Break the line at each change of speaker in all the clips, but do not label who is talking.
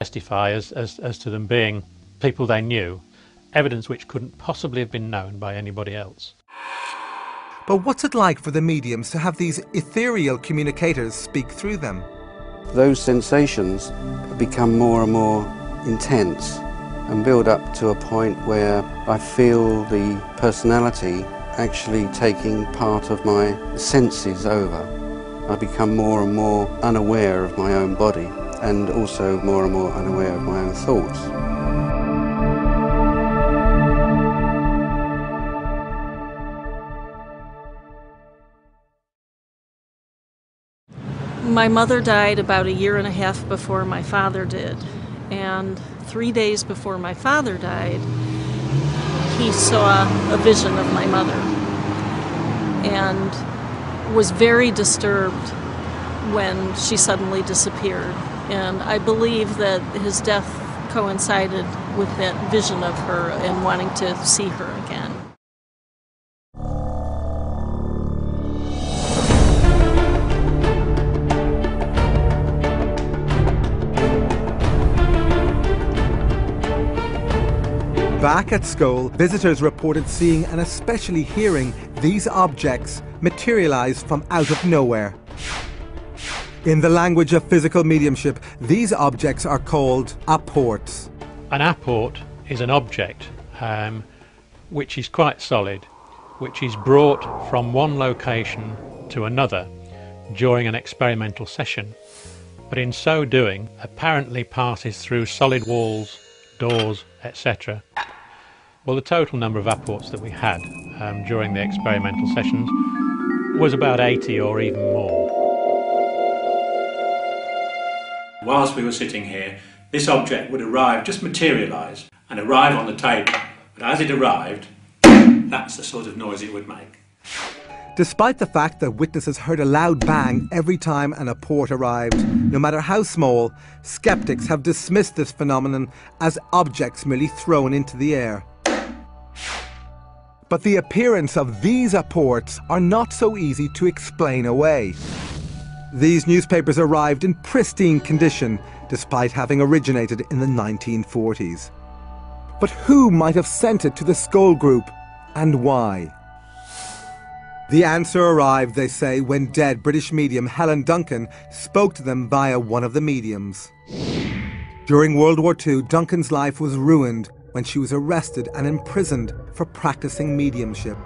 testify as to them being people they knew, evidence which couldn't possibly have been known by anybody else.
But what's it like for the mediums to have these ethereal communicators speak through them?
Those sensations become more and more intense and build up to a point where I feel the personality actually taking part of my senses over. I become more and more unaware of my own body and also more and more unaware of my own thoughts.
My mother died about 1.5 years before my father did, and 3 days before my father died, he saw a vision of my mother and was very disturbed when she suddenly disappeared. And I believe that his death coincided with that vision of her and wanting to see her again.
Back at school, visitors reported seeing and especially hearing these objects materialize from out of nowhere. In the language of physical mediumship, these objects are called apports.
An apport is an object which is quite solid, which is brought from one location to another during an experimental session, but in so doing apparently passes through solid walls, doors, etc. Well, the total number of apports that we had during the experimental sessions was about 80 or even more. Whilst we were sitting here, this object would arrive, just materialise, and arrive on the table. But as it arrived, that's the sort of noise it would make.
Despite the fact that witnesses heard a loud bang every time an apport arrived, no matter how small, skeptics have dismissed this phenomenon as objects merely thrown into the air. But the appearance of these apports are not so easy to explain away. These newspapers arrived in pristine condition, despite having originated in the 1940s. But who might have sent it to the Skoll Group, and why? The answer arrived, they say, when dead British medium Helen Duncan spoke to them via one of the mediums. During World War II, Duncan's life was ruined when she was arrested and imprisoned for practicing mediumship.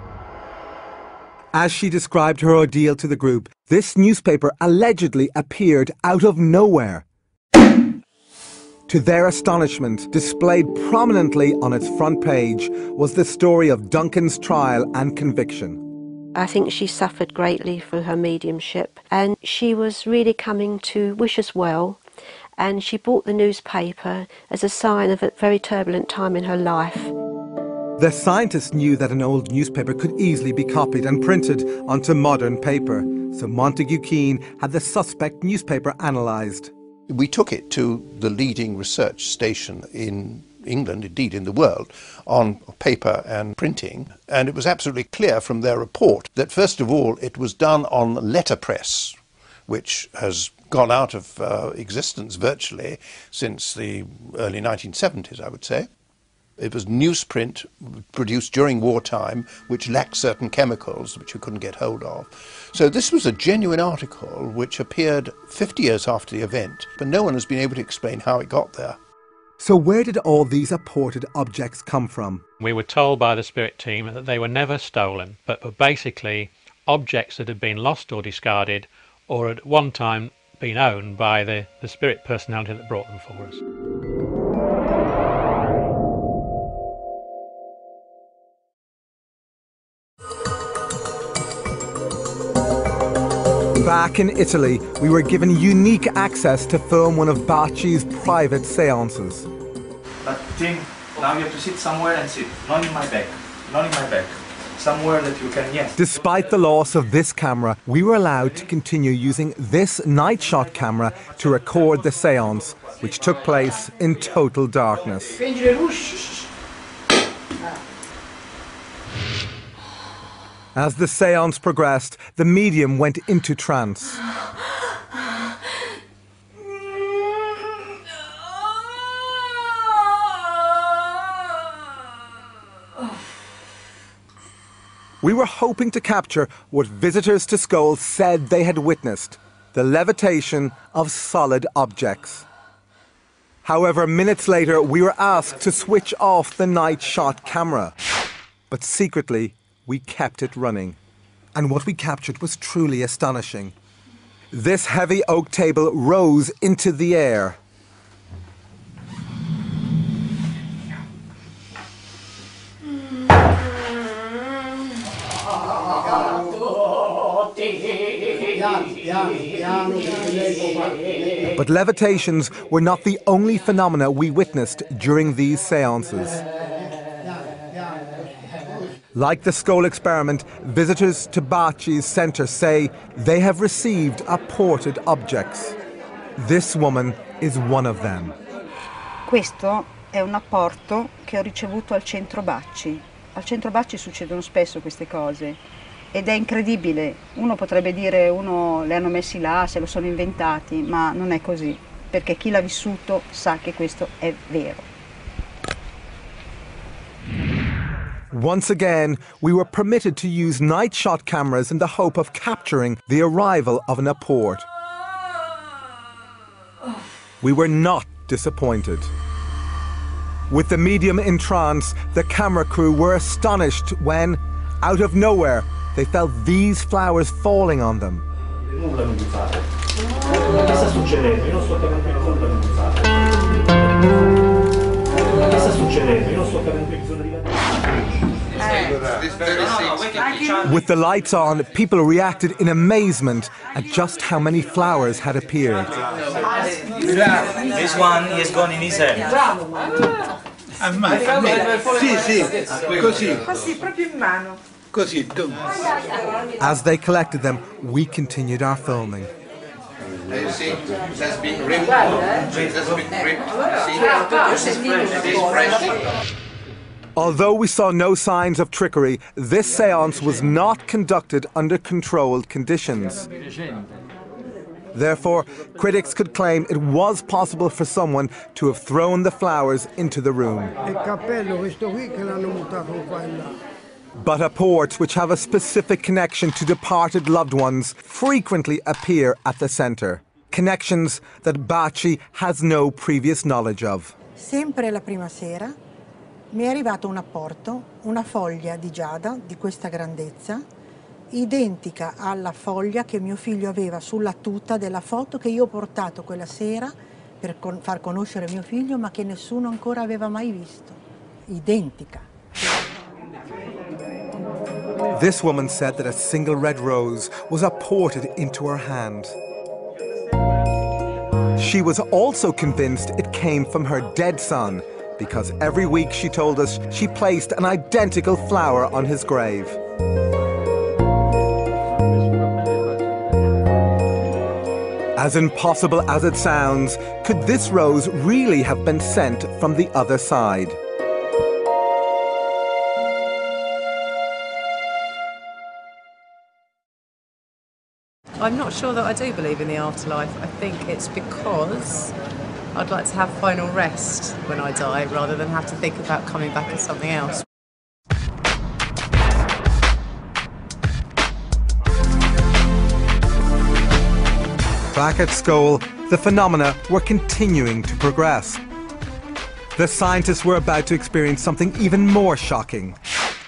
As she described her ordeal to the group, this newspaper allegedly appeared out of nowhere. To their astonishment, displayed prominently on its front page was the story of Duncan's trial and conviction.
I think she suffered greatly through her mediumship, and she was really coming to wish us well, and she bought the newspaper as a sign of a very turbulent time in her life.
The scientists knew that an old newspaper could easily be copied and printed onto modern paper, so Montague Keane had the suspect newspaper analysed.
We took it to the leading research station in England, indeed in the world, on paper and printing, and it was absolutely clear from their report that first of all it was done on letterpress, which has gone out of existence virtually since the early 1970s, I would say. It was newsprint produced during wartime, which lacked certain chemicals which you couldn't get hold of. So this was a genuine article which appeared 50 years after the event, but no one has been able to explain how it got there.
So where did all these apported objects come from?
We were told by the spirit team that they were never stolen, but were basically objects that had been lost or discarded, or at one time been owned by the spirit personality that brought them for us.
Back in Italy, we were given unique access to film one of Bacci's private seances.
But Jim, now you have to sit somewhere and sit. Not in my back. Not in my back. Somewhere that you can, yes.
Despite the loss of this camera, we were allowed to continue using this night shot camera to record the seance, which took place in total darkness. As the seance progressed, the medium went into trance. We were hoping to capture what visitors to Skull said they had witnessed, the levitation of solid objects. However, minutes later, we were asked to switch off the night shot camera. But secretly, we kept it running. And what we captured was truly astonishing. This heavy oak table rose into the air. But levitations were not the only phenomena we witnessed during these seances. Like the Skull experiment, visitors to Baci's centre say they have received apported objects. This woman is one of them.
Questo è un apporto che ho ricevuto al centro Baci. Al centro Baci succedono spesso queste cose. Ed è incredibile, uno potrebbe dire le hanno messi là, se lo sono inventati, ma non è così, perché chi l'ha vissuto sa che questo è vero.
Once again, we were permitted to use night shot cameras in the hope of capturing the arrival of an apport. We were not disappointed. With the medium in trance, the camera crew were astonished when, out of nowhere, they felt these flowers falling on them. With the lights on, people reacted in amazement at just how many flowers had appeared.
This one is gone in his head.
Così, proprio in mano.
As they collected them, we continued our filming.
You see, it has been ripped. It has been ripped. See, it is fresh.
Although we saw no signs of trickery, this séance was not conducted under controlled conditions. Therefore, critics could claim it was possible for someone to have thrown the flowers into the room. But apports which have a specific connection to departed loved ones frequently appear at the centre. Connections that Baci has no previous knowledge of.
Sempre la prima sera mi è arrivato un apporto, una foglia di giada di questa grandezza, identica alla foglia che mio figlio aveva sulla tuta della foto che io ho portato quella sera per far conoscere mio figlio, ma che nessuno ancora aveva mai visto. Identica.
This woman said that a single red rose was apported into her hand. She was also convinced it came from her dead son, because every week, she told us, she placed an identical flower on his grave. As impossible as it sounds, could this rose really have been sent from the other side?
I'm not sure that I do believe in the afterlife. I think it's because I'd like to have final rest when I die rather than have to think about coming back as something else.
Back at Skull, the phenomena were continuing to progress. The scientists were about to experience something even more shocking.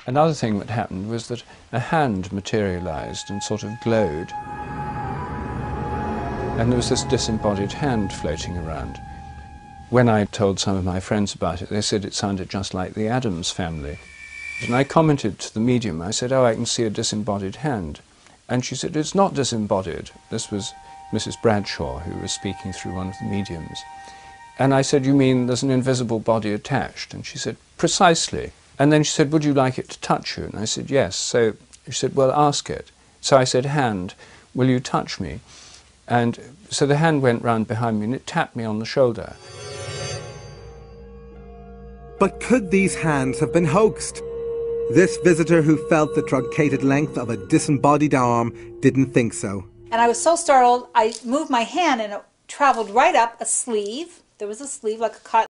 Another thing that happened was that a hand materialized and sort of glowed. And there was this disembodied hand floating around. When I told some of my friends about it, they said it sounded just like the Addams Family. And I commented to the medium, I said, oh, I can see a disembodied hand. And she said, it's not disembodied. This was Mrs. Bradshaw, who was speaking through one of the mediums. And I said, you mean there's an invisible body attached? And she said, precisely. And then she said, would you like it to touch you? And I said, yes. So she said, well, ask it. So I said, hand, will you touch me? And so the hand went round behind me and it tapped me on the shoulder.
But could these hands have been hoaxed? This visitor who felt the truncated length of a disembodied arm didn't think so.
And I was so startled, I moved my hand and it traveled right up a sleeve. There was a sleeve like a cotton